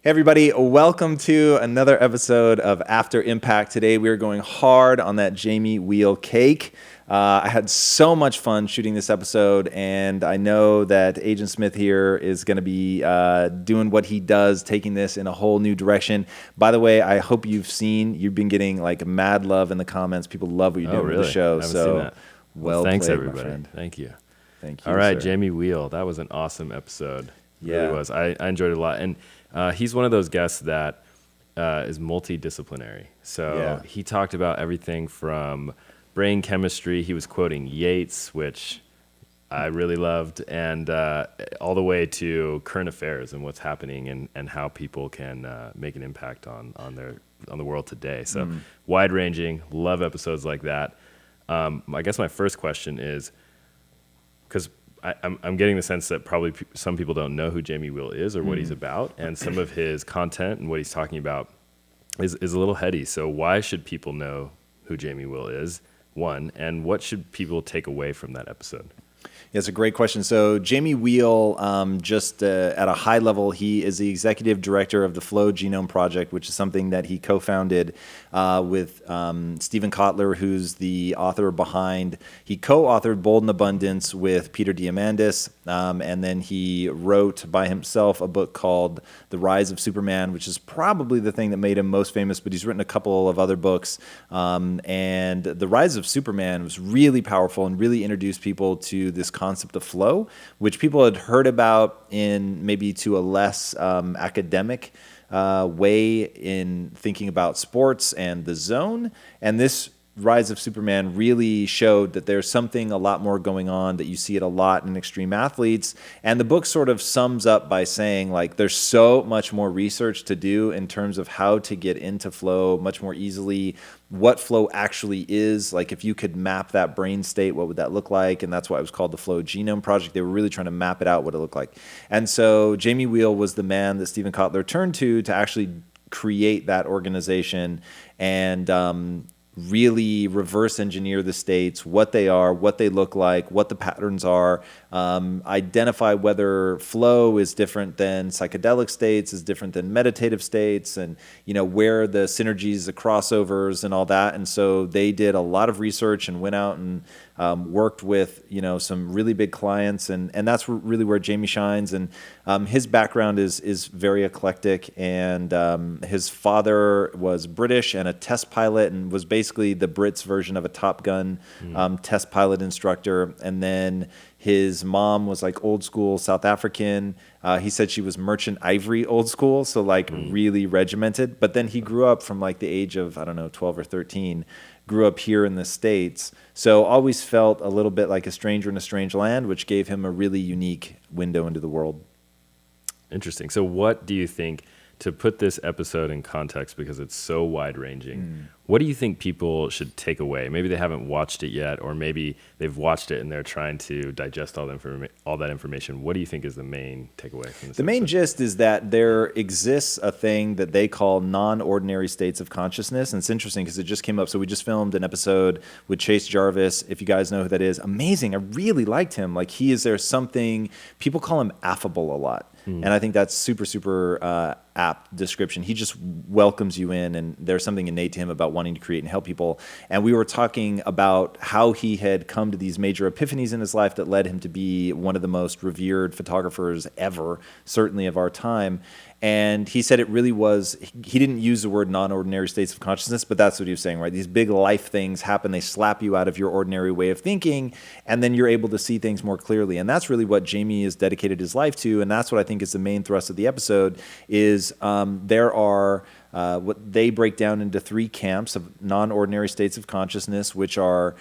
Hey everybody, welcome to another episode of After Impact. Today we are going hard on that Jamie Wheal cake. I had so much fun shooting this episode, and I know that Agent Smith here is going to be doing what he does, taking this in a whole new direction. By the way, I hope you've been getting like mad love in the comments. People love what you're doing with the show. I haven't seen that. Well thanks played, everybody. my friend. Thank you. Thank you. All right, sir. Jamie Wheal. That was an awesome episode. It Yeah. really was. I enjoyed it a lot. And he's one of those guests that is multidisciplinary. So he talked about everything from brain chemistry. He was quoting Yeats, which I really loved, and all the way to current affairs and what's happening and how people can make an impact on the world today. So wide ranging. Love episodes like that. I guess my first question is, because I'm getting the sense that probably some people don't know who Jamie Wheal is or what he's about, and some of his content and what he's talking about is a little heady. So why should people know who Jamie Wheal is, one, and what should people take away from that episode? Yeah, it's a great question. So Jamie Wheal, just at a high level, he is the executive director of the Flow Genome Project, which is something that he co-founded with Stephen Kotler, who's the author behind. He co-authored Bold and Abundance with Peter Diamandis, and then he wrote by himself a book called The Rise of Superman, which is probably the thing that made him most famous, but he's written a couple of other books. And The Rise of Superman was really powerful and really introduced people to this concept of flow, which people had heard about in maybe to a less academic way in thinking about sports and the zone. And this Rise of Superman really showed that there's something a lot more going on, that you see it a lot in extreme athletes. And the book sort of sums up by saying, like, there's so much more research to do in terms of how to get into flow much more easily, what flow actually is. Like, if you could map that brain state, what would that look like? And that's why it was called the Flow Genome Project. They were really trying to map it out, what it looked like. And so Jamie Wheal was the man that Stephen Kotler turned to actually create that organization and really reverse engineer the states, what they are, what they look like, what the patterns are, identify whether flow is different than psychedelic states, is different than meditative states, and where the synergies, the crossovers, and all that. And so they did a lot of research and went out and worked with some really big clients, and that's really where Jamie shines. And his background is very eclectic, and his father was British and a test pilot, and was basically the Brits' version of a Top Gun test pilot instructor. And then his mom was like old school South African. He said she was merchant ivory old school, so like really regimented. But then he grew up from like the age of, 12 or 13, grew up here in the States. So always felt a little bit like a stranger in a strange land, which gave him a really unique window into the world. Interesting. So what do you think, to put this episode in context, because it's so wide-ranging, what do you think people should take away? Maybe they haven't watched it yet, or maybe they've watched it and they're trying to digest all that information. What do you think is the main takeaway from this? The main gist is that there exists a thing that they call non-ordinary states of consciousness. And it's interesting because it just came up. So we just filmed an episode with Chase Jarvis. If you guys know who that is, amazing. I really liked him. Like, there's something, people call him affable a lot. And I think that's super apt description. He just welcomes you in, and there's something innate to him about wanting to create and help people. And we were talking about how he had come to these major epiphanies in his life that led him to be one of the most revered photographers ever, certainly of our time. And he said it really was, he didn't use the word non-ordinary states of consciousness, but that's what he was saying, right? These big life things happen, they slap you out of your ordinary way of thinking, and then you're able to see things more clearly. And that's really what Jamie has dedicated his life to, and that's what I think is the main thrust of the episode, is there are what they break down into three camps of non-ordinary states of consciousness, which are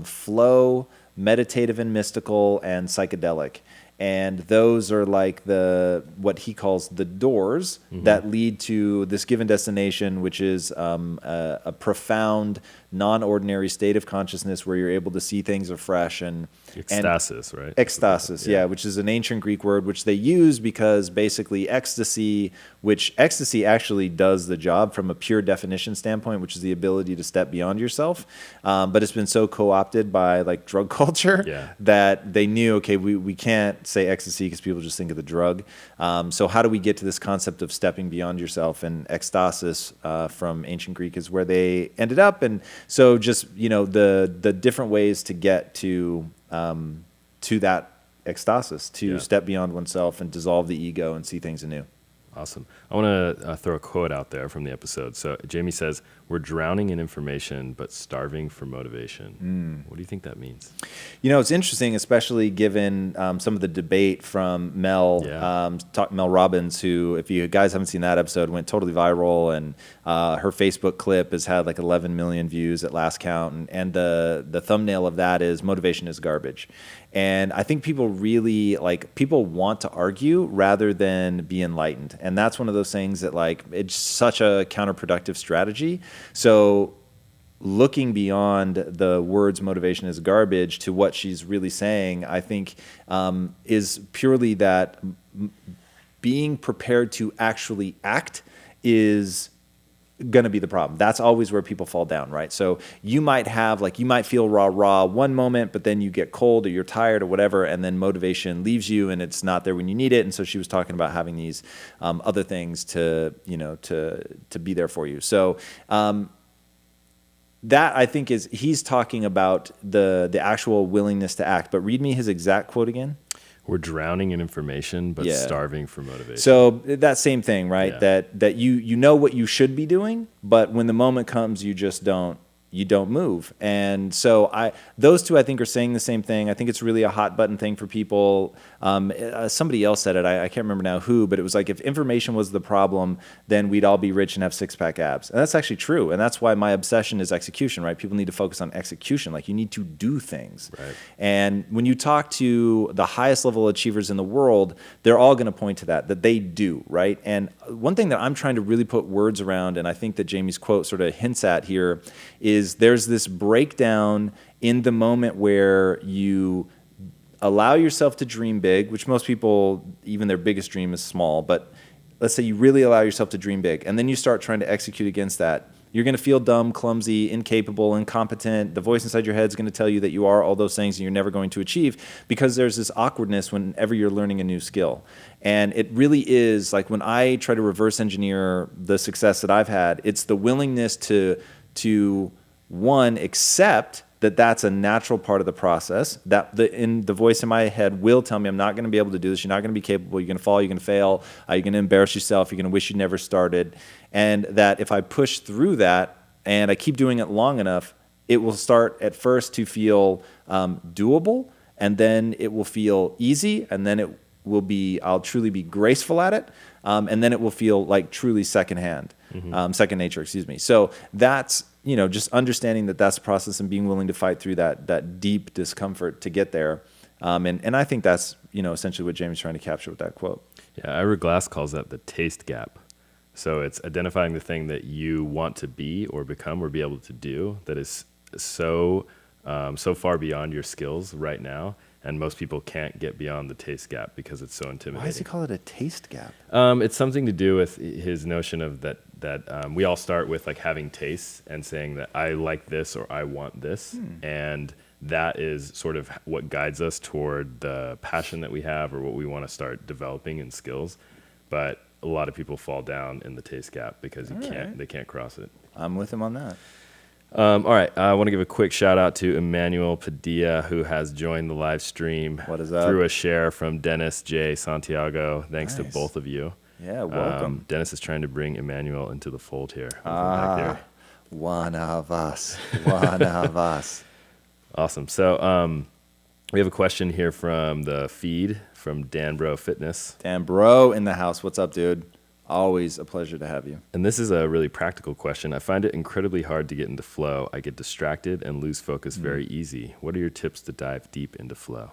flow, meditative and mystical, and psychedelic. And those are like what he calls the doors that lead to this given destination, which is a profound, non-ordinary state of consciousness where you're able to see things afresh. Ecstasis, right? Ecstasis, yeah, which is an ancient Greek word, which they use because basically ecstasy actually does the job from a pure definition standpoint, which is the ability to step beyond yourself. But it's been so co-opted by like drug culture that they knew, okay, we can't say ecstasy because people just think of the drug. So how do we get to this concept of stepping beyond yourself? And ecstasis from ancient Greek is where they ended up. And so just, the different ways to get to that ecstasis, to step beyond oneself and dissolve the ego and see things anew. Awesome. I want to throw a quote out there from the episode. So Jamie says, "We're drowning in information, but starving for motivation." What do you think that means? It's interesting, especially given some of the debate from Mel Robbins, who, if you guys haven't seen that episode, went totally viral, and her Facebook clip has had like 11 million views at last count, and the thumbnail of that is "Motivation is garbage." And I think people really people want to argue rather than be enlightened. And that's one of those things that it's such a counterproductive strategy. So looking beyond the words "motivation is garbage" to what she's really saying, I think is purely that being prepared to actually act is going to be the problem. That's always where people fall down, right? So you might have you might feel raw one moment, but then you get cold or you're tired or whatever, and then motivation leaves you and it's not there when you need it. And so she was talking about having these other things to be there for you. So that, I think, he's talking about the actual willingness to act. But read me his exact quote again. We're drowning in information, but starving for motivation. So that same thing, right? Yeah. That you know what you should be doing, but when the moment comes, you just don't move. And so those two, I think, are saying the same thing. I think it's really a hot button thing for people. Somebody else said it. I can't remember now who, but it was if information was the problem, then we'd all be rich and have six-pack abs. And that's actually true. And that's why my obsession is execution, right? People need to focus on execution. You need to do things. Right. And when you talk to the highest level achievers in the world, they're all going to point to that they do, right? And one thing that I'm trying to really put words around, and I think that Jamie's quote sort of hints at here, is there's this breakdown in the moment where you allow yourself to dream big, which most people, even their biggest dream is small, but let's say you really allow yourself to dream big, and then you start trying to execute against that. You're going to feel dumb, clumsy, incapable, incompetent. The voice inside your head is going to tell you that you are all those things and you're never going to achieve, because there's this awkwardness whenever you're learning a new skill. And it really is when I try to reverse engineer the success that I've had, it's the willingness to one, accept that that's a natural part of the process, that the voice in my head will tell me I'm not going to be able to do this, you're not going to be capable, you're going to fall, you're going to fail, you're going to embarrass yourself, you're going to wish you never started, and that if I push through that and I keep doing it long enough, it will start at first to feel doable, and then it will feel easy, and then I'll truly be graceful at it, and then it will feel truly second nature, excuse me. So that's, just understanding that that's the process and being willing to fight through that deep discomfort to get there. And I think that's, essentially what Jamie's trying to capture with that quote. Yeah, Ira Glass calls that the taste gap. So it's identifying the thing that you want to be or become or be able to do that is so far beyond your skills right now. And most people can't get beyond the taste gap because it's so intimidating. Why does he call it a taste gap? It's something to do with his notion of that we all start with having tastes and saying that I like this or I want this. And that is sort of what guides us toward the passion that we have or what we want to start developing in skills. But a lot of people fall down in the taste gap because they can't cross it. I'm with him on that. All right, I want to give a quick shout out to Emmanuel Padilla, who has joined the live stream. What is up? Through a share from Dennis J. Santiago. Thanks to both of you. Yeah, welcome. Dennis is trying to bring Emmanuel into the fold here. Back there. One of us. One of us. Awesome. So we have a question here from the feed from Dan Bro Fitness. Dan Bro in the house. What's up, dude? Always a pleasure to have you. And this is a really practical question. I find it incredibly hard to get into flow. I get distracted and lose focus very easy. What are your tips to dive deep into flow?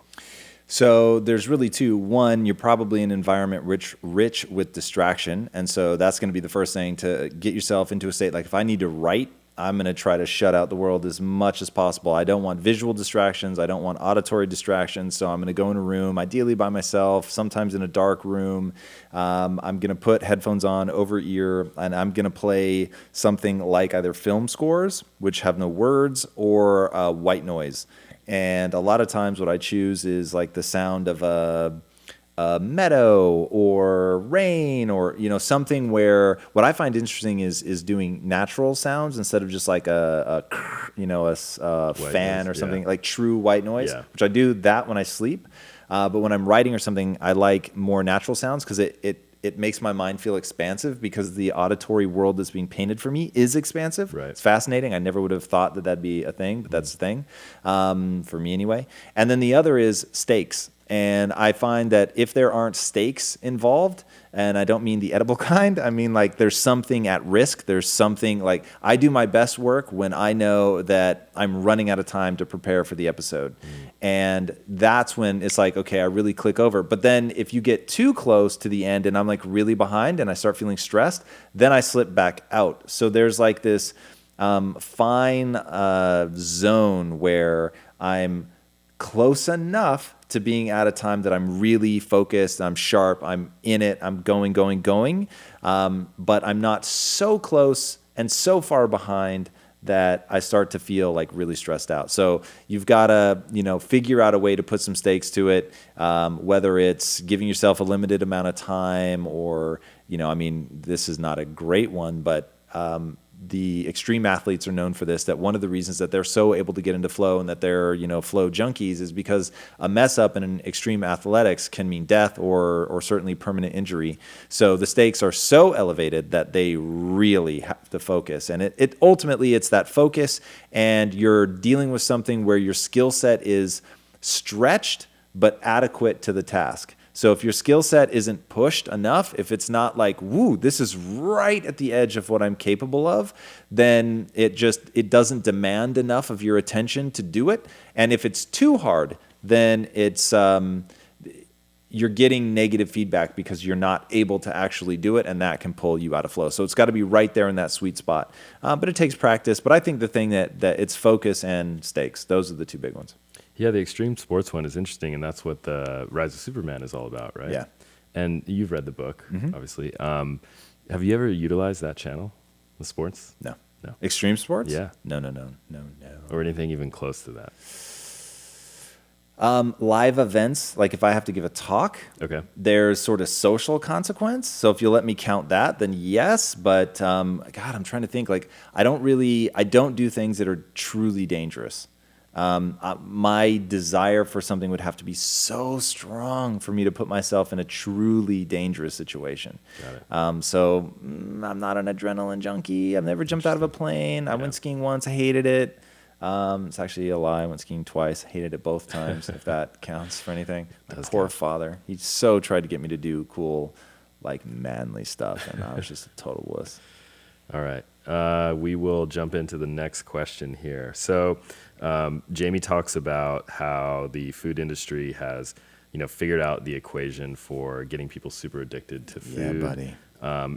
So there's really two. One, you're probably in an environment rich with distraction. And so that's going to be the first thing to get yourself into a state. If I need to write, I'm going to try to shut out the world as much as possible. I don't want visual distractions. I don't want auditory distractions. So I'm going to go in a room, ideally by myself, sometimes in a dark room. I'm going to put headphones on over ear, and I'm going to play something like either film scores, which have no words, or white noise. And a lot of times what I choose is like the sound of a meadow or rain, or something where what I find interesting is doing natural sounds instead of just like a fan noise, or something, yeah. like true white noise, Yeah. which I do that when I sleep. But when I'm writing or something, I like more natural sounds because it makes my mind feel expansive, because the auditory world that's being painted for me is expansive. Right. It's fascinating. I never would have thought that that'd be a thing, but that's the thing, for me anyway. And then the other is stakes. And I find that if there aren't stakes involved, and I don't mean the edible kind, I mean like there's something at risk. There's something like, I do my best work when I know that I'm running out of time to prepare for the episode. And that's when it's like, okay, I really click over. But then if you get too close to the end and I'm like really behind and I start feeling stressed, then I slip back out. So there's like this fine zone where I'm close enough to being out of time that I'm really focused, I'm sharp, I'm in it, I'm going. But I'm not so close and so far behind that I start to feel like really stressed out. So you've got to, figure out a way to put some stakes to it, whether it's giving yourself a limited amount of time or, this is not a great one, but the extreme athletes are known for this, that one of the reasons that they're so able to get into flow and that they're, flow junkies is because a mess up in an extreme athletics can mean death or certainly permanent injury. So the stakes are so elevated that they really have to focus. And it ultimately, it's that focus, and you're dealing with something where your skill set is stretched but adequate to the task. So if your skill set isn't pushed enough, if it's not like, woo, this is right at the edge of what I'm capable of, then it doesn't demand enough of your attention to do it. And if it's too hard, then it's you're getting negative feedback because you're not able to actually do it, and that can pull you out of flow. So it's got to be right there in that sweet spot. But it takes practice. But I think the thing that it's focus and stakes. Those are the two big ones. Yeah, the extreme sports one is interesting, and that's what the Rise of Superman is all about, right? Yeah. And you've read the book, obviously. Have you ever utilized that channel, the sports? No. No. Extreme sports? Yeah. No. Or anything even close to that? Live events, like if I have to give a talk, Okay. there's sort of social consequence. So if you let me count that, then yes. But God, I'm trying to think. Like I don't do things that are truly dangerous. My desire for something would have to be so strong for me to put myself in a truly dangerous situation. Got it. So I'm not an adrenaline junkie. I've never jumped out of a plane. I went skiing once. I hated it. It's actually a lie. I went skiing twice. Hated it both times, if that counts for anything. My poor father. He so tried to get me to do cool, like manly stuff, and I was just a total wuss. All right. We will jump into the next question here. So Jamie talks about how the food industry has, figured out the equation for getting people super addicted to food. Yeah, buddy.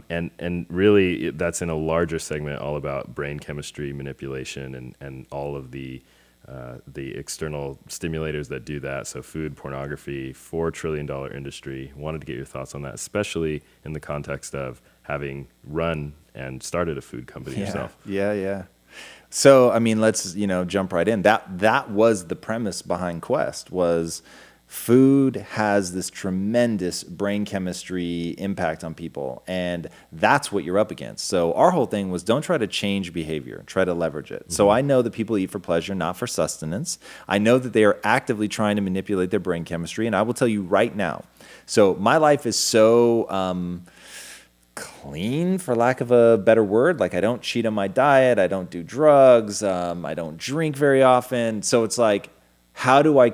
And really, that's in a larger segment all about brain chemistry manipulation and all of the external stimulators that do that. So food, pornography, $4 trillion industry. Wanted to get your thoughts on that, especially in the context of having run and started a food company yourself. Yeah. So, let's, jump right in. That was the premise behind Quest, was food has this tremendous brain chemistry impact on people, and that's what you're up against. So our whole thing was, don't try to change behavior, try to leverage it. So I know that people eat for pleasure, not for sustenance. I know that they are actively trying to manipulate their brain chemistry, and I will tell you right now. So my life is so clean, for lack of a better word. Like I don't cheat on my diet, I don't do drugs, I don't drink very often. So it's like, how do I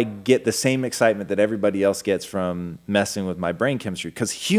get the same excitement that everybody else gets from messing with my brain chemistry? Because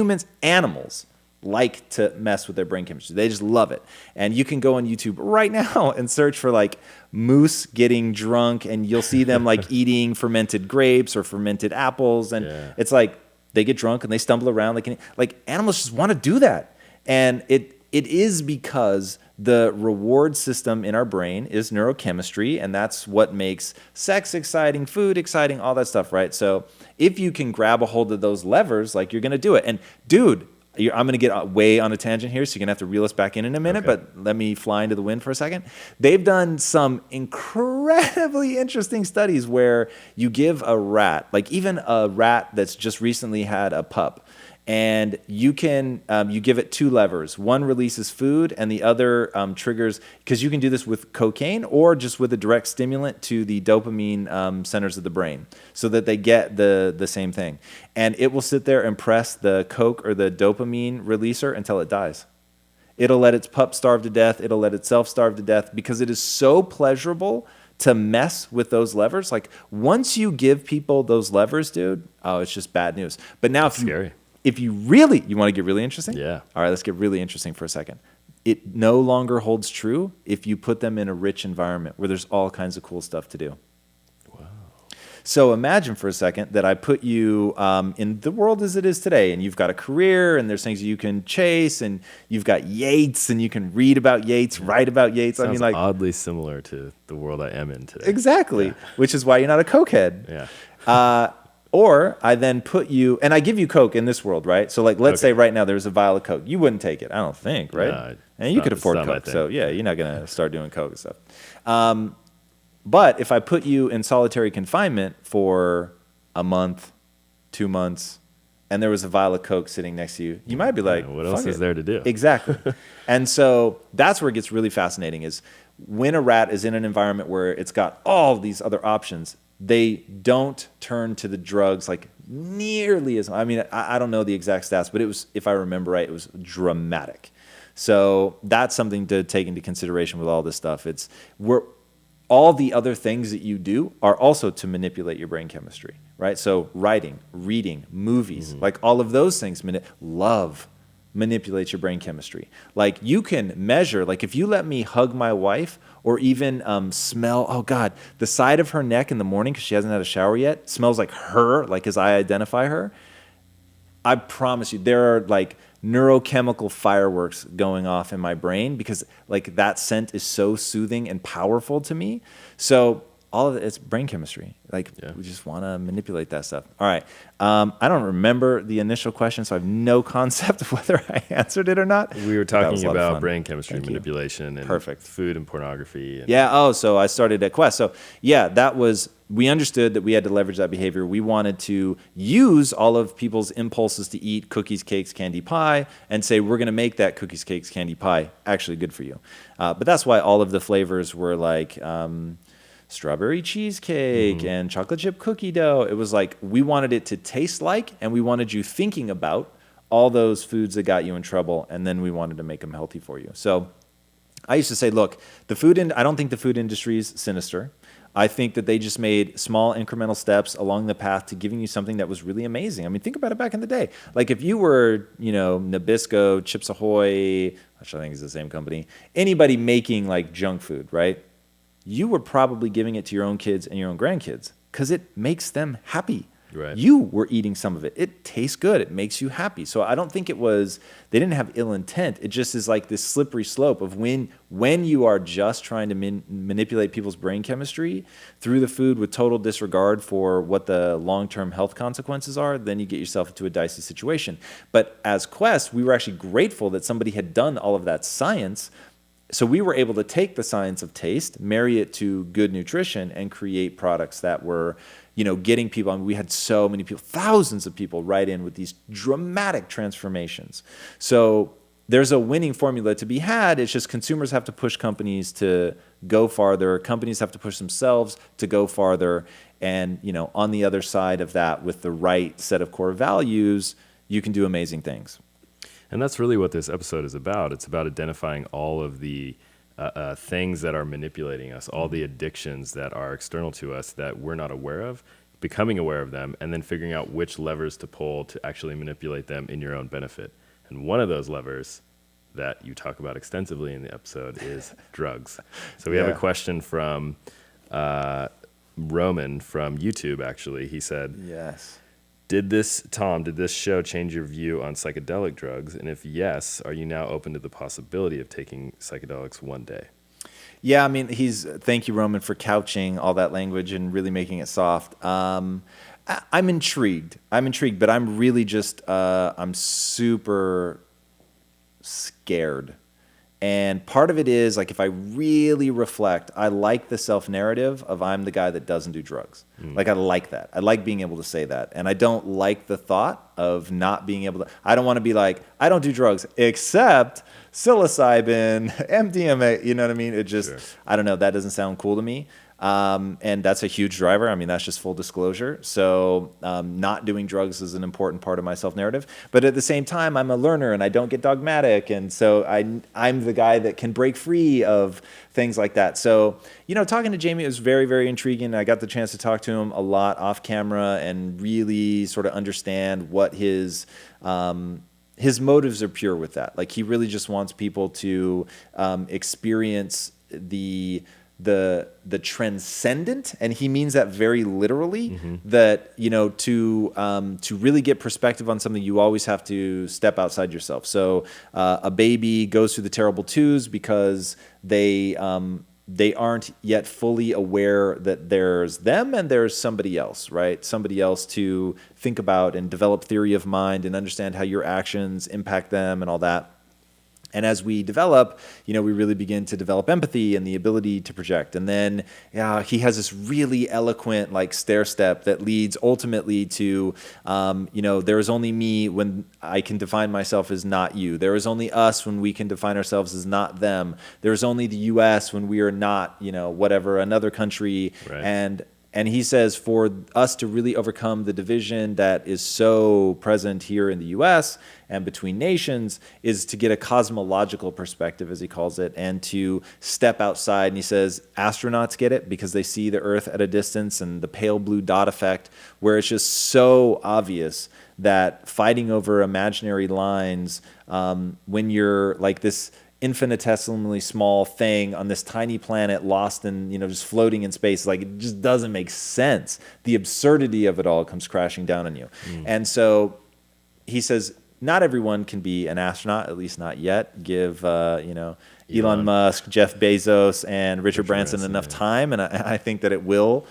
animals like to mess with their brain chemistry. They just love it. And you can go on YouTube right now and search for like moose getting drunk, and you'll see them like eating fermented grapes or fermented apples. And it's like, they get drunk and they stumble around like animals just want to do that. And it is because the reward system in our brain is neurochemistry, and that's what makes sex exciting, food exciting, all that stuff, right? So if you can grab a hold of those levers, like, you're going to do it. And dude, I'm going to get way on a tangent here, so you're going to have to reel us back in a minute, Okay. but let me fly into the wind for a second. They've done some incredibly interesting studies where you give a rat, like even a rat that's just recently had a pup, and you give it two levers. One releases food, and the other triggers, because you can do this with cocaine or just with a direct stimulant to the dopamine centers of the brain, so that they get the same thing. And it will sit there and press the coke or the dopamine releaser until it dies. It'll let its pup starve to death. It'll let itself starve to death, because it is so pleasurable to mess with those levers. Like, once you give people those levers, dude, oh, it's just bad news. But now, Scary. if you want to get really interesting? Yeah. All right, let's get really interesting for a second. It no longer holds true if you put them in a rich environment where there's all kinds of cool stuff to do. Wow. So imagine for a second that I put you in the world as it is today, and you've got a career, and there's things you can chase, and you've got Yeats, and you can read about Yeats, write about Yeats. Sounds I mean, like, oddly similar to the world I am in today. exactly, Yeah. which is why you're not a cokehead. Yeah. Or I then put you, and I give you Coke in this world, right? So, like, let's say right now there's a vial of Coke. You wouldn't take it, I don't think, right? No, And you could afford Coke, so yeah, you're not going to start doing Coke and stuff. But if I put you in solitary confinement for a month, 2 months, and there was a vial of Coke sitting next to you, you might be like, what else "Fuck is it." there to do? Exactly. And so that's where it gets really fascinating, is when a rat is in an environment where it's got all these other options, they don't turn to the drugs like nearly as, I mean, I don't know the exact stats, but it was, if I remember right, it was dramatic. So that's something to take into consideration with all this stuff. All the other things that you do are also to manipulate your brain chemistry, right? So writing, reading, movies, like all of those things, love manipulates your brain chemistry. Like, you can measure, like, if you let me hug my wife, or even smell, oh God, the side of her neck in the morning because she hasn't had a shower yet smells like her, like as I identify her, I promise you there are like neurochemical fireworks going off in my brain, because like that scent is so soothing and powerful to me. So all of it's brain chemistry. Like, we just want to manipulate that stuff. All right. I don't remember the initial question, so I have no concept of whether I answered it or not. We were That was talking a lot of about fun. brain chemistry Thank you. manipulation and Perfect. food and pornography. And Yeah. Oh, so I started at Quest. So yeah, we understood that we had to leverage that behavior. We wanted to use all of people's impulses to eat cookies, cakes, candy, pie, and say, we're going to make that cookies, cakes, candy, pie actually good for you. But that's why all of the flavors were like strawberry cheesecake and chocolate chip cookie dough. It was like, we wanted it to taste like, and we wanted you thinking about all those foods that got you in trouble, and then we wanted to make them healthy for you. So I used to say, look, I don't think the food industry is sinister. I think that they just made small incremental steps along the path to giving you something that was really amazing. I mean, think about it back in the day. Like, if you were, Nabisco, Chips Ahoy, which I think is the same company, anybody making like junk food, right? You were probably giving it to your own kids and your own grandkids because it makes them happy. Right. You were eating some of it. It tastes good. It makes you happy. So I don't think they didn't have ill intent. It just is like this slippery slope of when you are just trying to manipulate people's brain chemistry through the food with total disregard for what the long-term health consequences are, then you get yourself into a dicey situation. But as Quest, we were actually grateful that somebody had done all of that science. So we were able to take the science of taste, marry it to good nutrition, and create products that were, getting people. I mean, we had so many people, thousands of people write in with these dramatic transformations. So there's a winning formula to be had. It's just consumers have to push companies to go farther. Companies have to push themselves to go farther. And, on the other side of that, with the right set of core values, you can do amazing things. And that's really what this episode is about. It's about identifying all of the things that are manipulating us, all the addictions that are external to us that we're not aware of, becoming aware of them, and then figuring out which levers to pull to actually manipulate them in your own benefit. And one of those levers that you talk about extensively in the episode is drugs. So we have a question from Roman from YouTube, actually. He said, Yes. Did this show change your view on psychedelic drugs? And if yes, are you now open to the possibility of taking psychedelics one day? Yeah, I mean, thank you, Roman, for couching all that language and really making it soft. I'm intrigued. But I'm really just, I'm super scared. And part of it is like if I really reflect, I like the self-narrative of I'm the guy that doesn't do drugs. Like I like that. I like being able to say that. And I don't like the thought of not being able to, I don't want to be like, I don't do drugs except psilocybin, MDMA, you know what I mean? It just, Sure. I don't know, that doesn't sound cool to me. And that's a huge driver. I mean, that's just full disclosure. So not doing drugs is an important part of my self-narrative. But at the same time, I'm a learner and I don't get dogmatic. And so I'm the guy that can break free of things like that. So, you know, talking to Jamie was very, very intriguing. I got the chance to talk to him a lot off camera and really sort of understand what his motives are pure with that. Like he really just wants people to experience the transcendent, and he means that very literally. That, you know, to really get perspective on something, you always have to step outside yourself. So a baby goes through the terrible twos because they aren't yet fully aware that there's them and there's somebody else, right? Somebody else to think about and develop theory of mind and understand how your actions impact them and all that. And as we develop, you know, we really begin to develop empathy and the ability to project. And then he has this really eloquent like stair step that leads ultimately to, you know, there is only me when I can define myself as not you. There is only us when we can define ourselves as not them. There is only the U.S. when we are not, you know, whatever, another country. Right. And he says for us to really overcome the division that is so present here in the U.S. and between nations is to get a cosmological perspective, as he calls it, and to step outside. And he says astronauts get it because they see the Earth at a distance and the pale blue dot effect, where it's just so obvious that fighting over imaginary lines, when you're like this infinitesimally small thing on this tiny planet lost in, you know, just floating in space, like it just doesn't make sense. The absurdity of it all comes crashing down on you. And so he says not everyone can be an astronaut, at least not yet. Give you know, Elon Musk, Jeff Bezos, and Richard Branson enough time, and I think that it will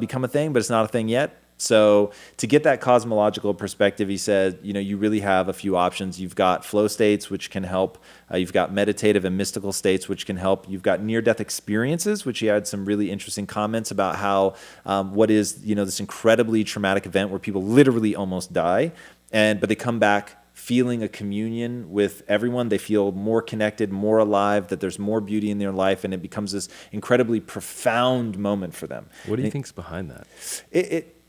become a thing, but it's not a thing yet. So to get that cosmological perspective, he said, you know, you really have a few options. You've got flow states, which can help. You've got meditative and mystical states, which can help. You've got near-death experiences, which he had some really interesting comments about how what is, you know, this incredibly traumatic event where people literally almost die, but they come back feeling a communion with everyone. They feel more connected, more alive, that there's more beauty in their life, and it becomes this incredibly profound moment for them. What do you think's behind that?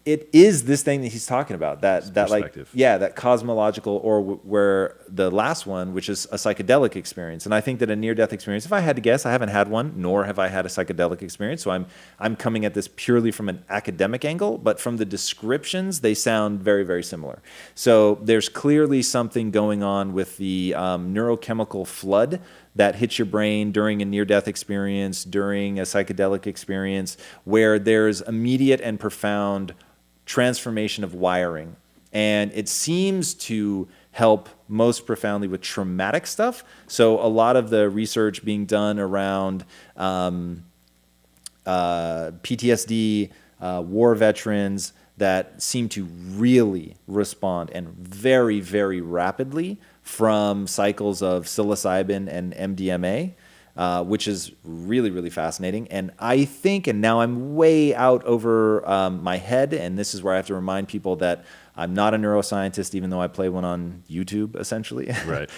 It is this thing that he's talking about, that like, yeah, that cosmological, or where the last one, which is a psychedelic experience. And I think that a near-death experience, if I had to guess, I haven't had one, nor have I had a psychedelic experience. So I'm coming at this purely from an academic angle, but from the descriptions, they sound very, very similar. So there's clearly something going on with the neurochemical flood that hits your brain during a near-death experience, during a psychedelic experience, where there's immediate and profound transformation of wiring. And it seems to help most profoundly with traumatic stuff. So a lot of the research being done around PTSD, war veterans, that seem to really respond, and very, very rapidly, from cycles of psilocybin and MDMA, which is really, really fascinating. And I think, and now I'm way out over my head, and this is where I have to remind people that I'm not a neuroscientist, even though I play one on YouTube, essentially. Right.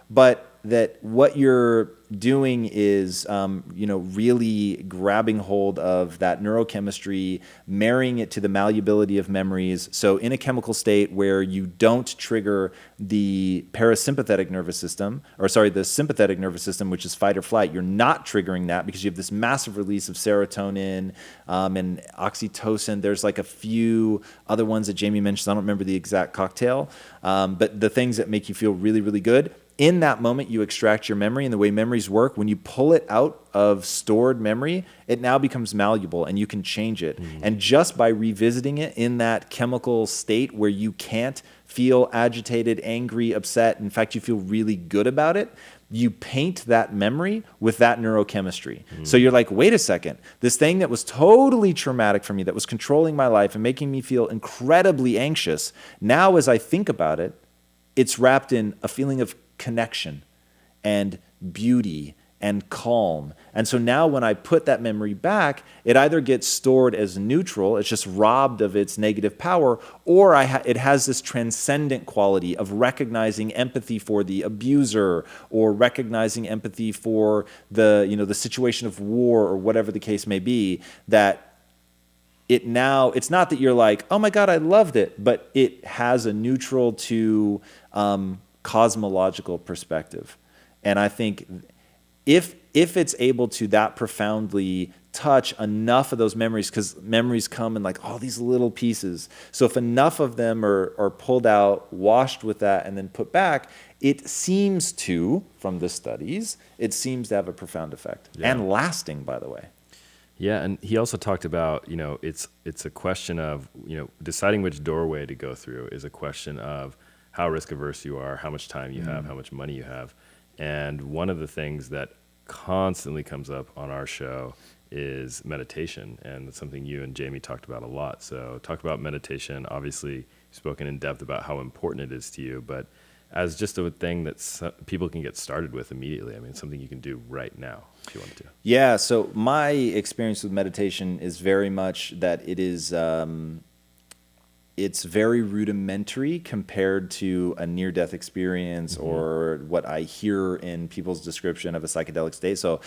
But that what you're doing is, you know, really grabbing hold of that neurochemistry, marrying it to the malleability of memories. So in a chemical state where you don't trigger the parasympathetic nervous system, the sympathetic nervous system, which is fight or flight, you're not triggering that because you have this massive release of serotonin and oxytocin. There's like a few other ones that Jamie mentioned. I don't remember the exact cocktail, but the things that make you feel really, really good. In that moment, you extract your memory, and the way memories work, when you pull it out of stored memory, it now becomes malleable, and you can change it. And just by revisiting it in that chemical state where you can't feel agitated, angry, upset. In fact, you feel really good about it. You paint that memory with that neurochemistry. So you're like, wait a second, this thing that was totally traumatic for me, that was controlling my life and making me feel incredibly anxious, now as I think about it, it's wrapped in a feeling of connection and beauty and calm. And so now when I put that memory back, it either gets stored as neutral, it's just robbed of its negative power, or it has this transcendent quality of recognizing empathy for the abuser, or recognizing empathy for the, you know, the situation of war, or whatever the case may be, that it's not that you're like, oh my God, I loved it, but it has a neutral to cosmological perspective. And I think if it's able to that profoundly touch enough of those memories, because memories come in like all these little pieces. So if enough of them are pulled out, washed with that, and then put back, it seems to, from the studies, it seems to have a profound effect. Yeah. And lasting, by the way. Yeah, and he also talked about, you know, it's a question of, you know, deciding which doorway to go through is a question of how risk averse you are, how much time you have, how much money you have. And one of the things that constantly comes up on our show is meditation, and it's something you and Jamie talked about a lot. So talk about meditation. Obviously, you've spoken in depth about how important it is to you, but as just a thing that people can get started with immediately. I mean, it's something you can do right now if you want to. Yeah, so my experience with meditation is very much that it is it's very rudimentary compared to a near-death experience or what I hear in people's description of a psychedelic state. So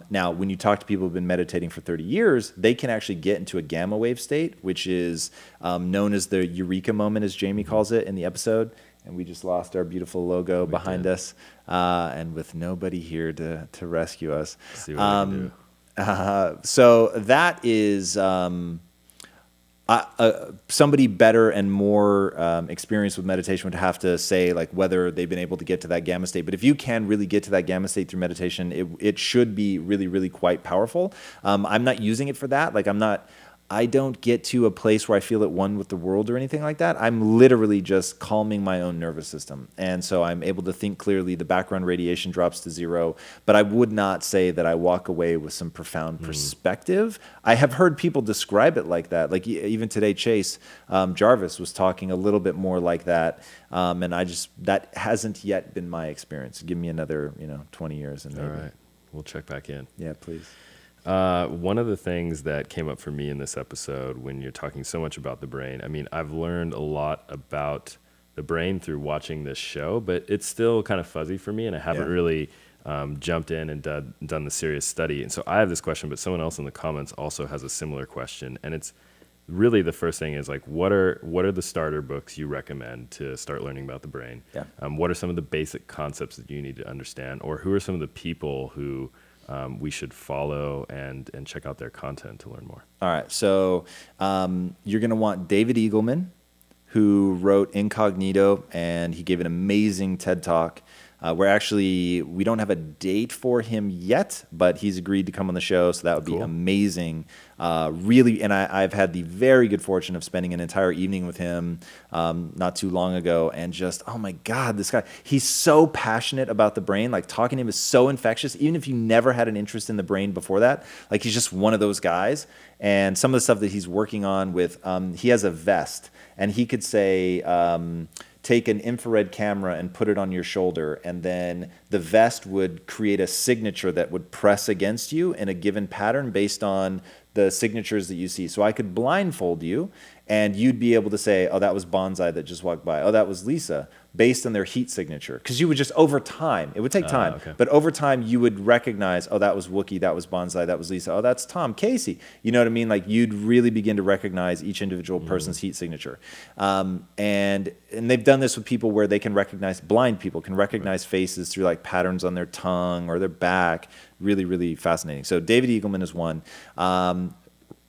now, when you talk to people who've been meditating for 30 years, they can actually get into a gamma wave state, which is known as the eureka moment, as Jamie calls it in the episode. And we just lost our beautiful logo behind us, and with nobody here to rescue us. Let's see what I can do. So that is... somebody better and more experienced with meditation would have to say like whether they've been able to get to that gamma state. But if you can really get to that gamma state through meditation, it should be really, really quite powerful. I'm not using it for that. Like I don't get to a place where I feel at one with the world or anything like that. I'm literally just calming my own nervous system. And so I'm able to think clearly. The background radiation drops to zero. But I would not say that I walk away with some profound perspective. I have heard people describe it like that. Like even today, Chase Jarvis was talking a little bit more like that. And that hasn't yet been my experience. Give me another 20 years. And maybe. All right. We'll check back in. Yeah, please. One of the things that came up for me in this episode when you're talking so much about the brain, I mean, I've learned a lot about the brain through watching this show, but it's still kind of fuzzy for me, and I haven't really jumped in and done the serious study. And so I have this question, but someone else in the comments also has a similar question, and it's really the first thing is like, what are the starter books you recommend to start learning about the brain? Yeah. What are some of the basic concepts that you need to understand, or who are some of the people who we should follow and check out their content to learn more? All right. So you're going to want David Eagleman, who wrote Incognito, and he gave an amazing TED Talk. We don't have a date for him yet, but he's agreed to come on the show, so that would be amazing. Really, and I've had the very good fortune of spending an entire evening with him not too long ago, and just, oh my God, this guy, he's so passionate about the brain. Like, talking to him is so infectious, even if you never had an interest in the brain before that. Like, he's just one of those guys. And some of the stuff that he's working on with, he has a vest, and he could say, take an infrared camera and put it on your shoulder, and then the vest would create a signature that would press against you in a given pattern based on the signatures that you see. So I could blindfold you, and you'd be able to say, oh, that was Bonsai that just walked by. Oh, that was Lisa, based on their heat signature. Because you would just, over time, it would take time, but over time you would recognize, oh, that was Wookie, that was Bonsai, that was Lisa, oh, that's Tom Casey. You know what I mean? Like, you'd really begin to recognize each individual person's heat signature. And they've done this with people where they can recognize, blind people can recognize faces through like patterns on their tongue or their back. Really, really fascinating. So David Eagleman is one.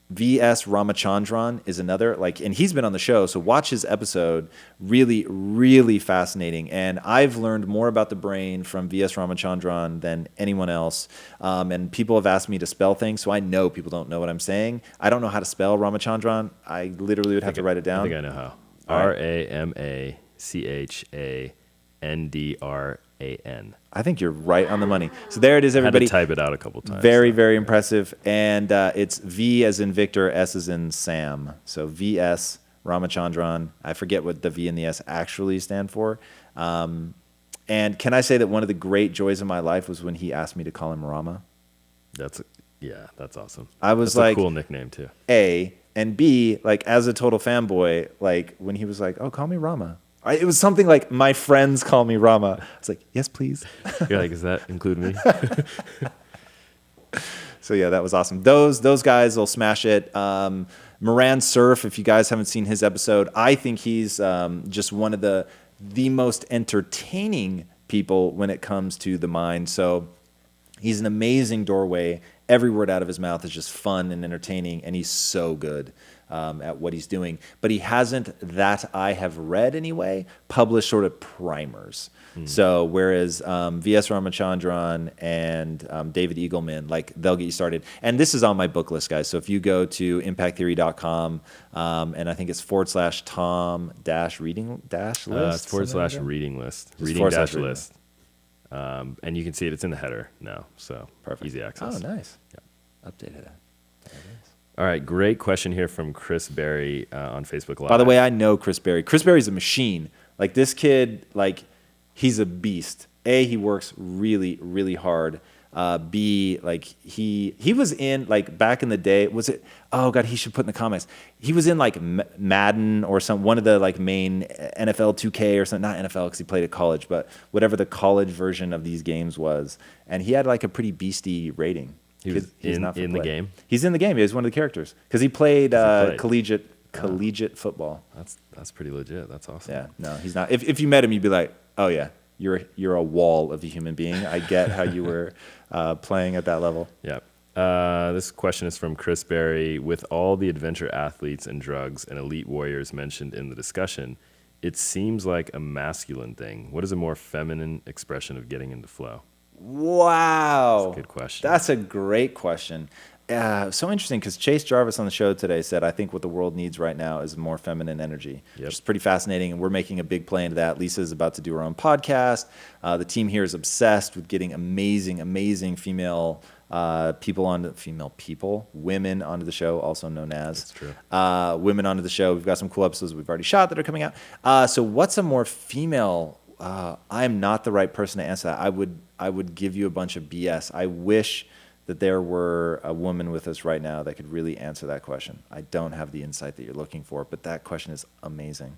V.S. Ramachandran is another, and he's been on the show, so watch his episode. Really, really fascinating. And I've learned more about the brain from V.S. Ramachandran than anyone else. And people have asked me to spell things, so I know people don't know what I'm saying. I don't know how to spell Ramachandran. I literally would have to write it down. I think I know how. Ramachandran. Chandran. I think you're right on the money. So there it is, I had to everybody. type it out a couple times. Very, very impressive. And it's V as in Victor, S as in Sam. So VS Ramachandran. I forget what the V and the S actually stand for. And can I say that one of the great joys of my life was when he asked me to call him Rama? That's awesome. I was That's like, a cool nickname too. A, and B, like as a total fanboy, like when he was like, oh, call me Rama. It was something like, my friends call me Rama. I was like, yes, please. You're like, does that include me? So yeah, that was awesome. Those guys will smash it. Moran Surf, if you guys haven't seen his episode, I think he's just one of the most entertaining people when it comes to the mind. So he's an amazing doorway. Every word out of his mouth is just fun and entertaining, and he's so good at what he's doing. But he hasn't, that I have read anyway, published sort of primers. So whereas V.S. Ramachandran and David Eagleman, like they'll get you started. And this is on my book list, guys. So if you go to impacttheory.com, and I think it's /Tom-reading list. It's /reading list. Reading dash list. And you can see it's in the header now. So Perfect. Easy access. Oh, nice. Yeah. Updated it. There it is. All right, great question here from Chris Berry on Facebook Live. By the way, I know Chris Berry. Chris Berry's a machine. Like this kid, like he's a beast. A, he works really, really hard. B, like he was in, like back in the day, was it, oh God, he should put in the comments. He was in like Madden or one of the like main NFL 2K or something, not NFL because he played at college, but whatever the college version of these games was. And he had like a pretty beastie rating. He was in the game? He's in the game. He was one of the characters because he played collegiate football. That's pretty legit. That's awesome. Yeah, no, he's not. If you met him, you'd be like, oh yeah, you're a wall of a human being. I get how you were playing at that level. Yeah. This question is from Chris Berry. With all the adventure athletes and drugs and elite warriors mentioned in the discussion, it seems like a masculine thing. What is a more feminine expression of getting into flow? Wow. That's a good question. That's a great question. So interesting because Chase Jarvis on the show today said, I think what the world needs right now is more feminine energy, which is pretty fascinating. And we're making a big play into that. Lisa's about to do her own podcast. The team here is obsessed with getting amazing, amazing women onto the show, also known as. That's true. Women onto the show. We've got some cool episodes we've already shot that are coming out. So what's a more female? I'm not the right person to answer that. I would give you a bunch of BS. I wish that there were a woman with us right now that could really answer that question. I don't have the insight that you're looking for, but that question is amazing.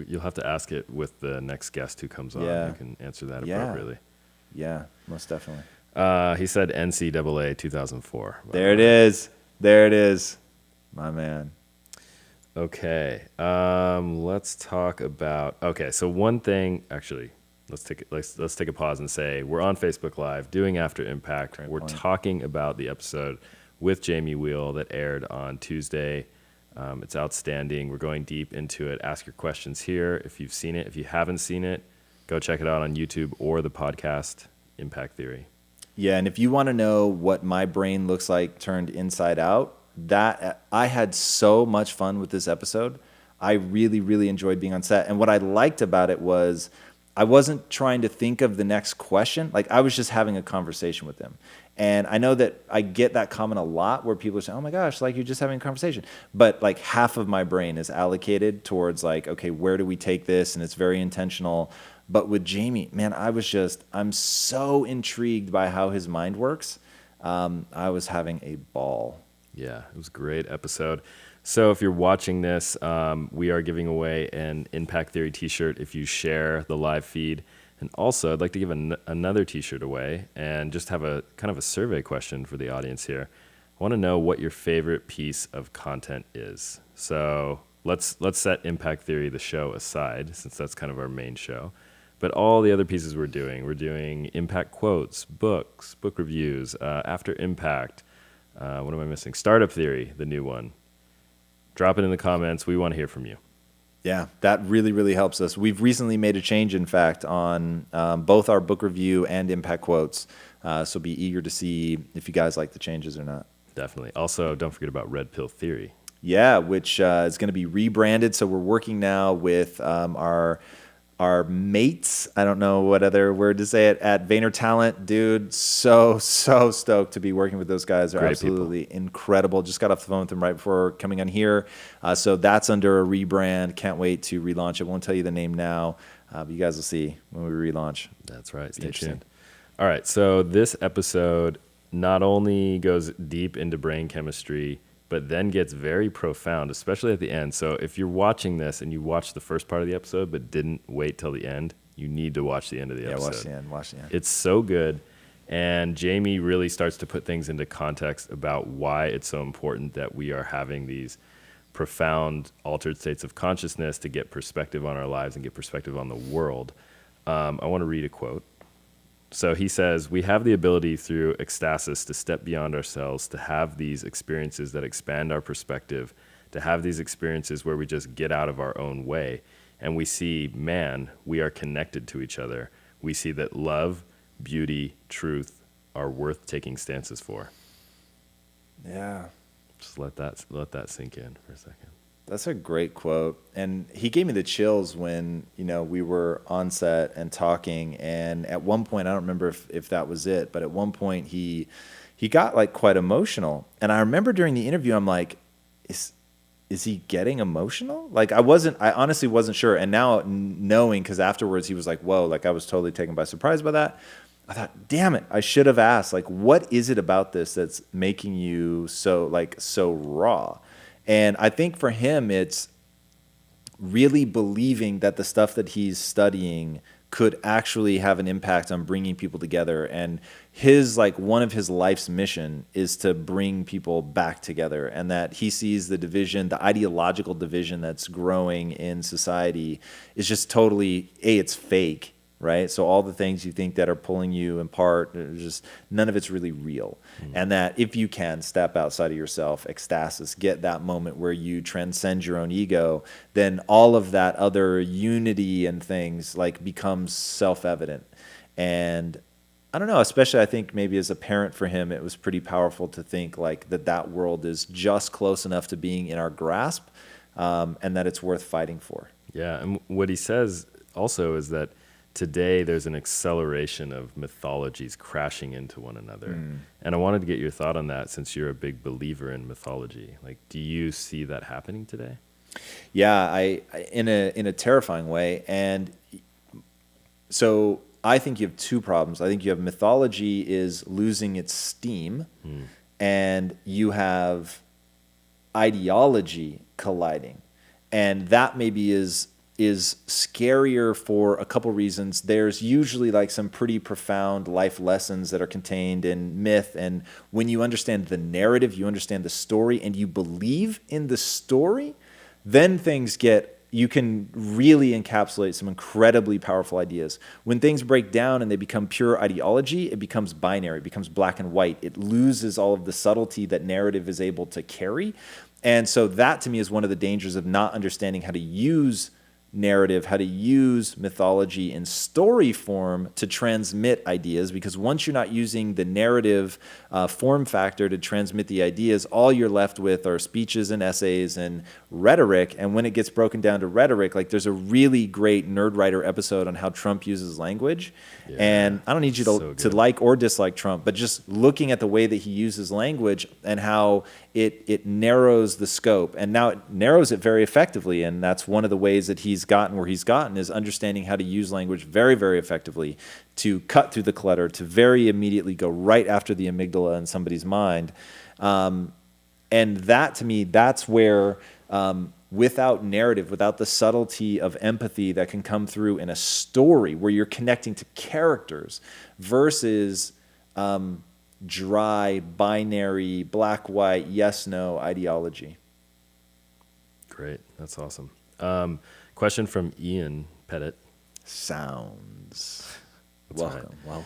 You'll have to ask it with the next guest who comes on. Yeah. You can answer that appropriately. Yeah, most definitely. He said NCAA 2004. There it is. There it is. My man. Okay. Let's talk about. Okay, so one thing. Actually, let's take a pause and say we're on Facebook Live doing After Impact. We're talking about the episode with Jamie Wheal that aired on Tuesday. It's outstanding. We're going deep into it. Ask your questions here if you've seen it. If you haven't seen it, go check it out on YouTube or the podcast Impact Theory. Yeah, and if you want to know what my brain looks like turned inside out, that I had so much fun with this episode. I really, really enjoyed being on set. And what I liked about it was I wasn't trying to think of the next question. Like I was just having a conversation with them. And I know that I get that comment a lot where people are saying, oh my gosh, like you're just having a conversation. But like half of my brain is allocated towards like, okay, where do we take this? And it's very intentional. But with Jamie, man, I'm so intrigued by how his mind works. I was having a ball. Yeah, it was a great episode. So if you're watching this, we are giving away an Impact Theory t-shirt if you share the live feed. And also, I'd like to give another t-shirt away and just have a kind of a survey question for the audience here. I want to know what your favorite piece of content is. So let's set Impact Theory, the show, aside, since that's kind of our main show. But all the other pieces we're doing impact quotes, books, book reviews, After Impact. What am I missing? Startup Theory, the new one. Drop it in the comments. We want to hear from you. Yeah, that really, really helps us. We've recently made a change, in fact, on both our book review and impact quotes. So be eager to see if you guys like the changes or not. Definitely. Also, don't forget about Red Pill Theory. Yeah, which is going to be rebranded. So we're working now with our our mates. I don't know what other word to say it at Vayner Talent, dude. So stoked to be working with those guys. They're Great absolutely incredible. Just got off the phone with them right before coming on here. So that's under a rebrand. Can't wait to relaunch it. Won't tell you the name now, but you guys will see when we relaunch. That's right. Stay interesting. tuned. All right. So this episode not only goes deep into brain chemistry, but then gets very profound, especially at the end. So if you're watching this and you watched the first part of the episode but didn't wait till the end, you need to watch the end of the episode. Watch the end. It's so good. And Jamie really starts to put things into context about why it's so important that we are having these profound altered states of consciousness to get perspective on our lives and get perspective on the world. I want to read a quote. So he says, we have the ability through ecstasis to step beyond ourselves, to have these experiences that expand our perspective, to have these experiences where we just get out of our own way. And we see, man, we are connected to each other. We see that love, beauty, truth are worth taking stances for. Yeah. Just let that sink in for a second. That's a great quote. And he gave me the chills when, we were on set and talking. And at one point, I don't remember if that was it, but at one point he got like quite emotional. And I remember during the interview, I'm like, is he getting emotional? Like I honestly wasn't sure. And now knowing, because afterwards he was like, whoa, like I was totally taken by surprise by that. I thought, damn it, I should have asked, like, what is it about this that's making you so raw? And I think for him, it's really believing that the stuff that he's studying could actually have an impact on bringing people together. And one of his life's mission is to bring people back together, and that he sees the division, the ideological division that's growing in society is just totally, it's fake. Right? So all the things you think that are pulling you apart, just none of it's really real. And that if you can step outside of yourself, ecstasis, get that moment where you transcend your own ego, then all of that other unity and things like becomes self-evident. And I don't know, especially I think maybe as a parent for him, it was pretty powerful to think like that world is just close enough to being in our grasp, and that it's worth fighting for. Yeah. And what he says also is that today, there's an acceleration of mythologies crashing into one another. And I wanted to get your thought on that since you're a big believer in mythology. Like, do you see that happening today? Yeah, I in a terrifying way. And so I think you have two problems. I think you have mythology is losing its steam, and you have ideology colliding. And that maybe is scarier for a couple reasons. There's usually like some pretty profound life lessons that are contained in myth. And when you understand the narrative, you understand the story, and you believe in the story, then you can really encapsulate some incredibly powerful ideas. When things break down and they become pure ideology, it becomes binary, it becomes black and white. It loses all of the subtlety that narrative is able to carry. And so that to me is one of the dangers of not understanding how to use narrative, how to use mythology in story form to transmit ideas, because once you're not using the narrative form factor to transmit the ideas, all you're left with are speeches and essays and rhetoric. And when it gets broken down to rhetoric, like there's a really great Nerd Writer episode on how Trump uses language. Yeah, and I don't need you to like or dislike Trump, but just looking at the way that he uses language and how it narrows the scope. And now it narrows it very effectively. And that's one of the ways that he's gotten where he's gotten, is understanding how to use language very, very effectively to cut through the clutter, to very immediately go right after the amygdala in somebody's mind. And that, to me, that's where without narrative, without the subtlety of empathy that can come through in a story where you're connecting to characters versus dry, binary, black, white, yes, no ideology. Great. That's awesome. Question from Ian Pettit. Sounds. That's welcome. Right.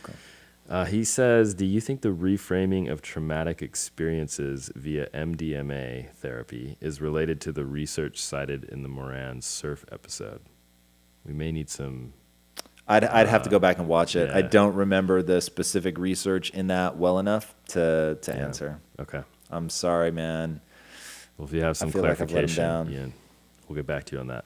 Welcome. He says, do you think the reframing of traumatic experiences via MDMA therapy is related to the research cited in the Moran surf episode? We may need some... I'd have to go back and watch it. Yeah. I don't remember the specific research in that well enough to answer. Okay. I'm sorry, man. Well, if you have some clarification, Ian, we'll get back to you on that.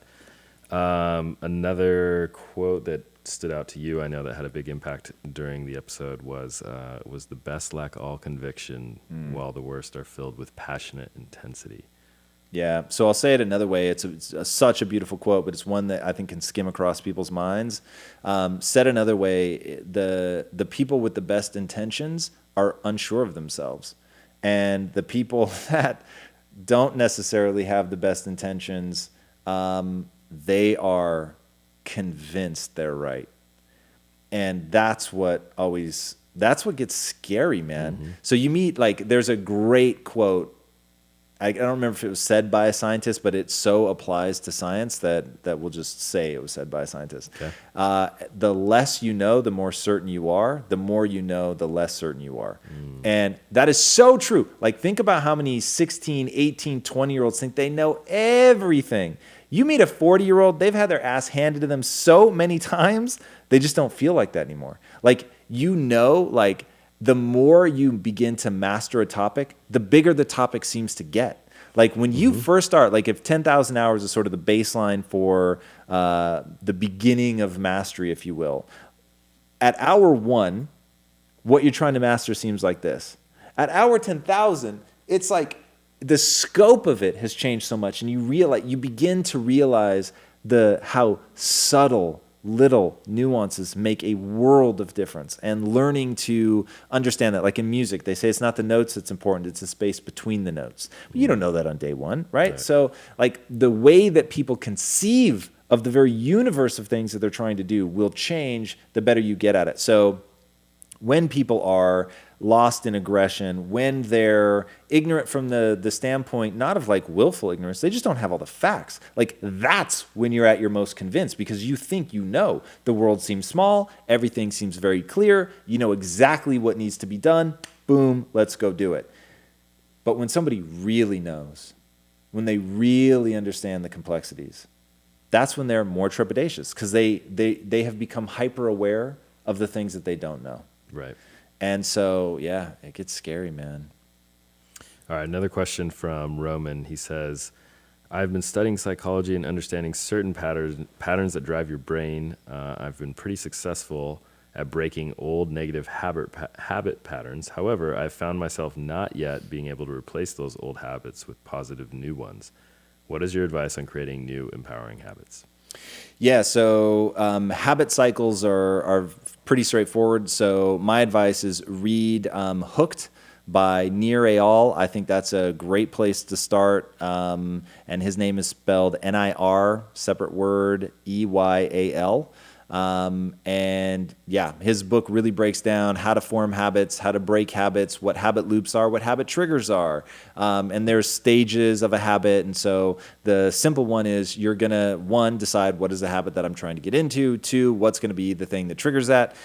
Another quote that stood out to you, I know that had a big impact during the episode, was the best lack all conviction, while the worst are filled with passionate intensity. Yeah, so I'll say it another way. Such a beautiful quote, but it's one that I think can skim across people's minds. Said another way, the people with the best intentions are unsure of themselves, and the people that don't necessarily have the best intentions, they are convinced they're right, and that's what gets scary, man. Mm-hmm. So you meet, like, there's a great quote. I don't remember if it was said by a scientist, but it so applies to science that we'll just say it was said by a scientist. Okay. The less you know, the more certain you are. The more you know, the less certain you are. And that is so true. Like, think about how many 16, 18, 20-year-olds think they know everything. You meet a 40-year-old, they've had their ass handed to them so many times, they just don't feel like that anymore. Like, like, the more you begin to master a topic, the bigger the topic seems to get. Like, when you first start, like, if 10,000 hours is sort of the baseline for the beginning of mastery, if you will, at hour 1, what you're trying to master seems like this. At hour 10,000, it's like the scope of it has changed so much, and you begin to realize how subtle little nuances make a world of difference, and learning to understand that. Like in music, they say it's not the notes that's important, it's the space between the notes. But you don't know that on day one, right? So, like, the way that people conceive of the very universe of things that they're trying to do will change the better you get at it. So when people are lost in aggression, when they're ignorant from the standpoint, not of like willful ignorance, they just don't have all the facts. Like, that's when you're at your most convinced, because you think you know. The world seems small, everything seems very clear, you know exactly what needs to be done, boom, let's go do it. But when somebody really knows, when they really understand the complexities, that's when they're more trepidatious, because they have become hyper aware of the things that they don't know. Right. And so, yeah, it gets scary, man. All right, another question from Roman. He says, I've been studying psychology and understanding certain patterns that drive your brain. I've been pretty successful at breaking old negative habit patterns. However, I've found myself not yet being able to replace those old habits with positive new ones. What is your advice on creating new empowering habits? Yeah, so habit cycles are pretty straightforward. So my advice is read Hooked by Nir Eyal. I think that's a great place to start. And his name is spelled N-I-R, separate word, E-Y-A-L. And yeah, his book really breaks down how to form habits, how to break habits, what habit loops are, what habit triggers are. And there's stages of a habit. And so the simple one is you're going to, 1, decide what is the habit that I'm trying to get into. 2, what's going to be the thing that triggers that.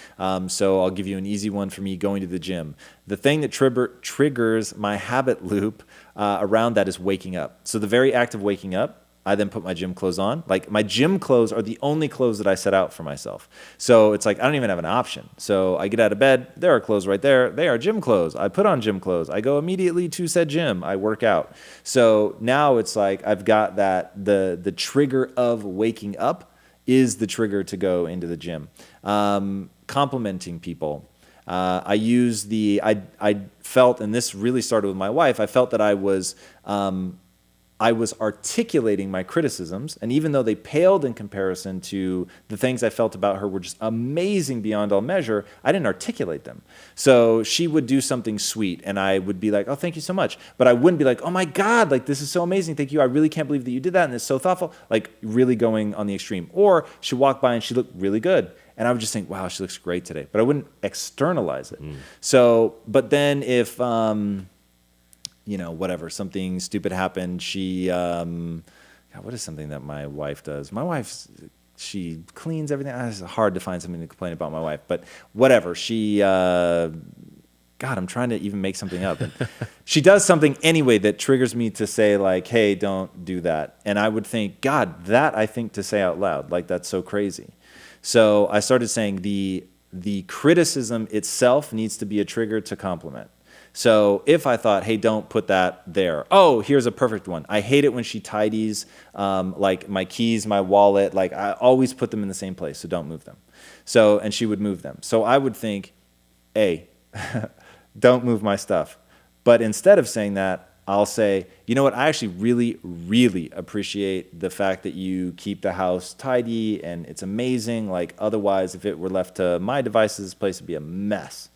So I'll give you an easy one for me, going to the gym. The thing that triggers my habit loop around that is waking up. So the very act of waking up, I then put my gym clothes on. Like, my gym clothes are the only clothes that I set out for myself. So it's like I don't even have an option. So I get out of bed, there are clothes right there. They are gym clothes. I put on gym clothes. I go immediately to said gym. I work out. So now it's like I've got that the trigger of waking up is the trigger to go into the gym. Complimenting people. I felt, and this really started with my wife, I felt that I was articulating my criticisms, and even though they paled in comparison to the things I felt about her were just amazing beyond all measure, I didn't articulate them. So she would do something sweet, and I would be like, oh, thank you so much. But I wouldn't be like, oh my God, like, this is so amazing, thank you, I really can't believe that you did that, and it's so thoughtful, like, really going on the extreme. Or she'd walk by and she looked really good, and I would just think, wow, she looks great today. But I wouldn't externalize it. So, but then if whatever, something stupid happened. God, what is something that my wife does? My wife, she cleans everything. It's hard to find something to complain about my wife, but whatever. I'm trying to even make something up. And she does something anyway that triggers me to say, like, hey, don't do that. And I would think, God, that I think to say out loud, like, that's so crazy. So I started saying the criticism itself needs to be a trigger to compliment. So if I thought, hey, don't put that there. Oh, here's a perfect one. I hate it when she tidies like my keys, my wallet. Like I always put them in the same place, so don't move them. So, and she would move them. So I would think, A, don't move my stuff. But instead of saying that, I'll say, you know what, I actually really, really appreciate the fact that you keep the house tidy and it's amazing. Like otherwise, if it were left to my devices, this place would be a mess.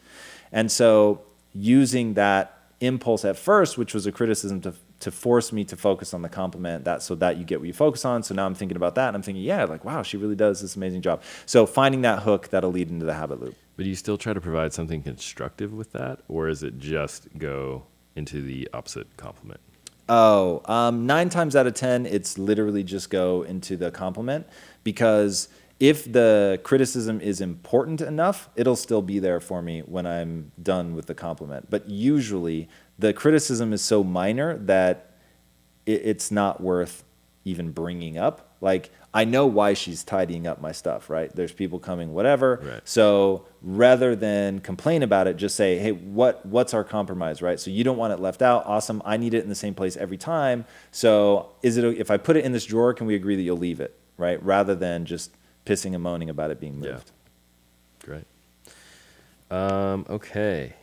And so using that impulse at first, which was a criticism to force me to focus on the compliment, that so that you get what you focus on. So now I'm thinking about that and I'm thinking, yeah, like, wow, she really does this amazing job. So finding that hook that'll lead into the habit loop. But do you still try to provide something constructive with that, or is it just go into the opposite compliment? 9 times out of 10, it's literally just go into the compliment, because if the criticism is important enough, it'll still be there for me when I'm done with the compliment. But usually the criticism is so minor that it's not worth even bringing up. Like, I know why she's tidying up my stuff, right? There's people coming, whatever. Right. So rather than complain about it, just say, hey, what's our compromise, right? So you don't want it left out. Awesome. I need it in the same place every time. So if I put it in this drawer, can we agree that you'll leave it, right? Rather than just pissing and moaning about it being moved. Yeah. Great. Okay.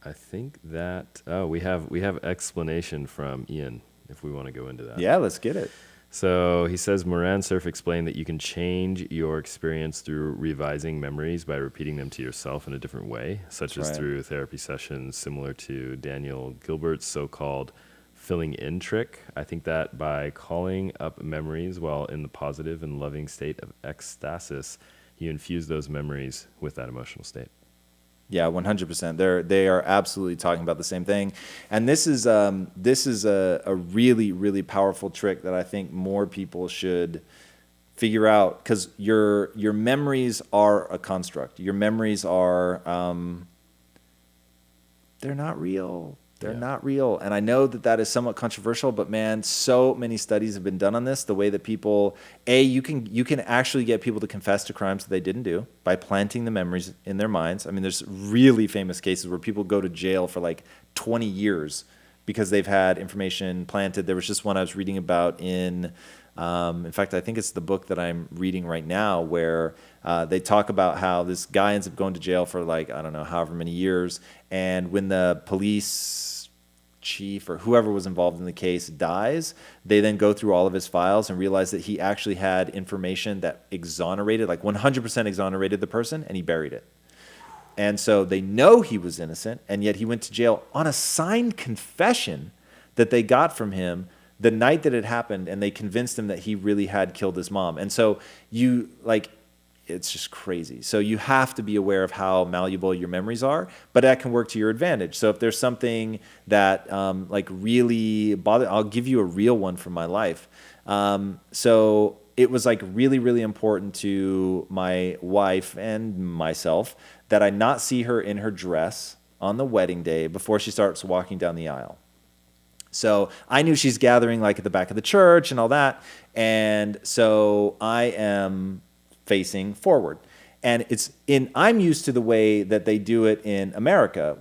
I think that we have explanation from Ian if we want to go into that. Yeah, let's get it. So he says Moran Cerf explained that you can change your experience through revising memories by repeating them to yourself in a different way, such as through therapy sessions similar to Daniel Gilbert's so-called filling in trick. I think that by calling up memories while in the positive and loving state of ecstasis, you infuse those memories with that emotional state. Yeah, 100%. They are absolutely talking about the same thing, and this is a really, really powerful trick that I think more people should figure out, because your memories are a construct. Your memories are they're not real. They're not real. And I know that is somewhat controversial, but man, so many studies have been done on this. The way that people, you can actually get people to confess to crimes that they didn't do by planting the memories in their minds. I mean, there's really famous cases where people go to jail for like 20 years because they've had information planted. There was just one I was reading about in fact, I think it's the book that I'm reading right now, where they talk about how this guy ends up going to jail for like, I don't know, however many years. And when the police chief or whoever was involved in the case dies, they then go through all of his files and realize that he actually had information that exonerated, like 100% exonerated the person, and he buried it. And so they know he was innocent, and yet he went to jail on a signed confession that they got from him the night that it happened, and they convinced him that he really had killed his mom. And so it's just crazy. So you have to be aware of how malleable your memories are, but that can work to your advantage. So if there's something that really I'll give you a real one from my life. So it was like really, really important to my wife and myself that I not see her in her dress on the wedding day before she starts walking down the aisle. So I knew she's gathering like at the back of the church and all that. And so I am facing forward. And I'm used to the way that they do it in America,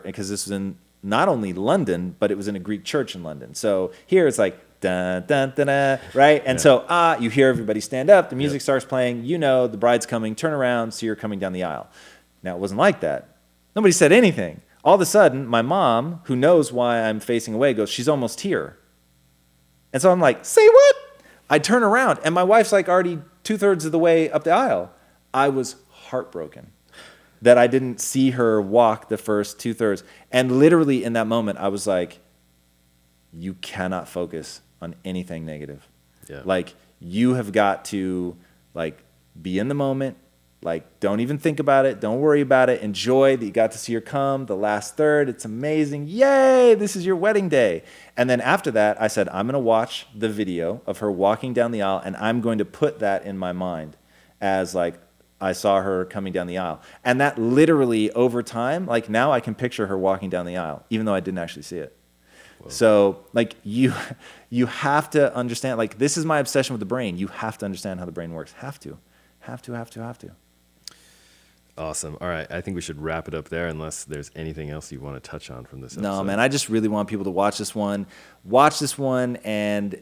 because this was in not only London, but it was in a Greek church in London. So here it's like, dun, dun, dun, dun, right? And so you hear everybody stand up, the music starts playing, the bride's coming, turn around, see her coming down the aisle. Now, it wasn't like that. Nobody said anything. All of a sudden, my mom, who knows why I'm facing away, goes, she's almost here. And so I'm like, say what? I turn around, and my wife's like already 2/3 of the way up the aisle. I was heartbroken that I didn't see her walk the first 2/3. And literally in that moment, I was like, you cannot focus on anything negative. Yeah. Like, you have got to be in the moment. Don't even think about it. Don't worry about it. Enjoy that you got to see her come, the last third. It's amazing. Yay, this is your wedding day. And then after that, I said, I'm going to watch the video of her walking down the aisle, and I'm going to put that in my mind as I saw her coming down the aisle. And that literally over time, now I can picture her walking down the aisle, even though I didn't actually see it. Whoa. So you have to understand, this is my obsession with the brain. You have to understand how the brain works. Have to. Awesome. All right. I think we should wrap it up there unless there's anything else you want to touch on from this episode. No, man, I just really want people to watch this one. Watch this one, and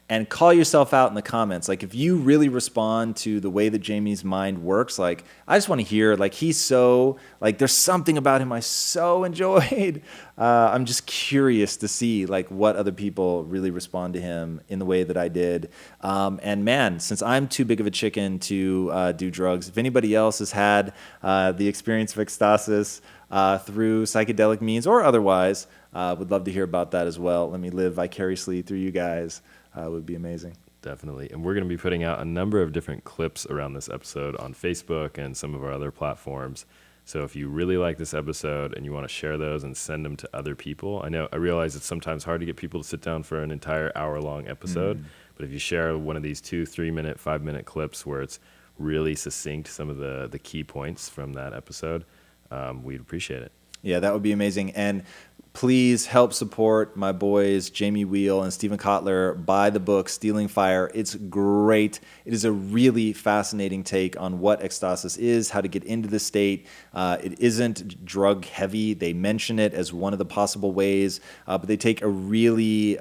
and call yourself out in the comments. Like, if you really respond to the way that Jamie's mind works, like, I just want to hear, like, he's so, like, there's something about him I so enjoyed. I'm just curious to see, like, what other people really respond to him in the way that I did. And man, since I'm too big of a chicken to do drugs, if anybody else has had the experience of ecstasis through psychedelic means or otherwise, would love to hear about that as well. Let me live vicariously through you guys. Would be amazing. Definitely. And we're going to be putting out a number of different clips around this episode on Facebook and some of our other platforms. So if you really like this episode and you want to share those and send them to other people, I realize it's sometimes hard to get people to sit down for an entire hour-long episode, but if you share one of these 2, 3-minute, 5-minute clips where it's really succinct, some of the key points from that episode, we'd appreciate it. Yeah, that would be amazing. And please help support my boys, Jamie Wheal and Stephen Kotler. Buy the book, Stealing Fire. It's great. It is a really fascinating take on what ecstasis is, how to get into the state. It isn't drug heavy. They mention it as one of the possible ways, but they take a really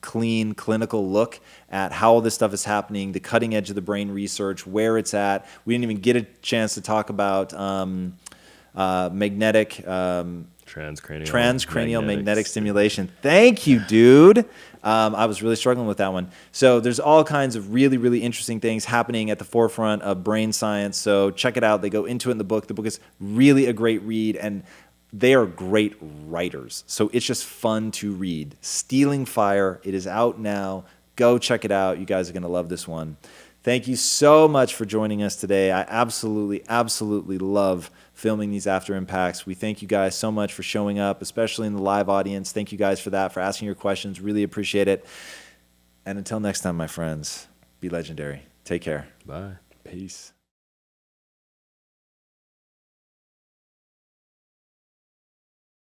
clean clinical look at how all this stuff is happening, the cutting edge of the brain research, where it's at. We didn't even get a chance to talk about magnetic transcranial magnetic stimulation. Thank you, dude. I was really struggling with that one. So there's all kinds of really, really interesting things happening at the forefront of brain science. So check it out. They go into it in the book. The book is really a great read, and they are great writers. So it's just fun to read. Stealing Fire. It is out now. Go check it out. You guys are going to love this one. Thank you so much for joining us today. I absolutely, absolutely love filming these After Impacts. We thank you guys so much for showing up, especially in the live audience. Thank you guys for that, for asking your questions. Really appreciate it. And until next time, my friends, be legendary. Take care. Bye. Peace.